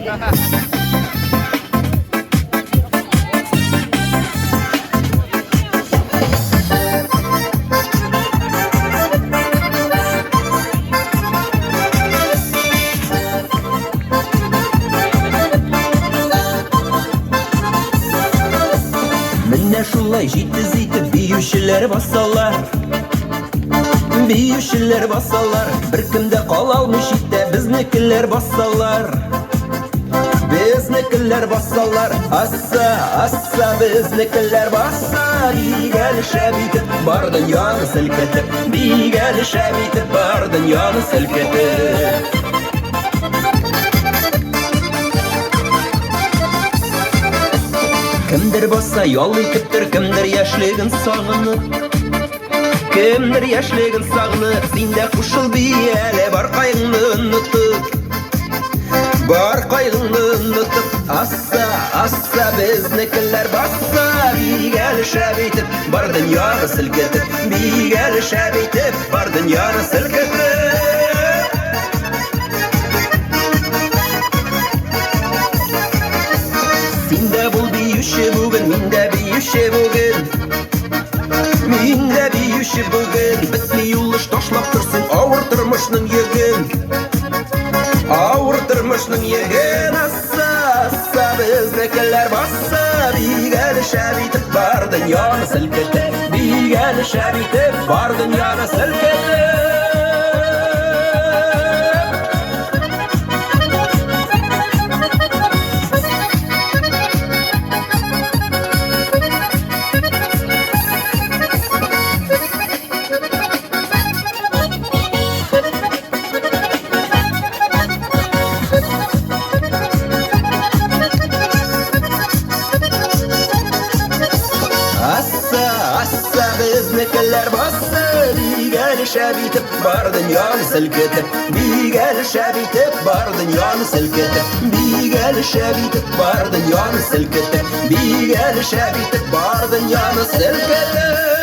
Менә шулай җитез итеп биючеләр басалар. Биючеләр басалар, беркемдә кала алмый читтә безнекеләр басалар. Безнекеләр басалар, асса безнекеләр баса. Бигәле шәп итеп бар дөньяны селкетеп, бигәле шәп итеп бар дөньяны селкетеп. Кемдер баса ял итептер, кемдер яшьлеген сагынып. Кемдер яшьлеген сагынып, синдә кушыл бияле бар кайгыңны онытып. Бар кайгыңны онытып, асса безнекеләр баса. Бигәле шәп итеп бар дөньяны селкетеп, бигәле шәп итеп бар дөньяны селкетеп. Бүген миндә биюче бүген, миндә биюче бүген. Бетми юлыш ташлап торсын авыр тормышның йөген, авыр тормышның йөген. Асса безнекеләр баса. Бигәле шәп итеп бар дөньяны селкетеп, бигәле шәп итеп бар дөньяны селкетеп. Асса безнекеләр баса. Бигәле шәп итеп бар дөньяны селкетеп, бигәле шәп итеп бар дөньяны селкетеп, бигәле шәп итеп бар дөньяны селкетеп, бигәле шәп итеп бар дөньяны селкетеп.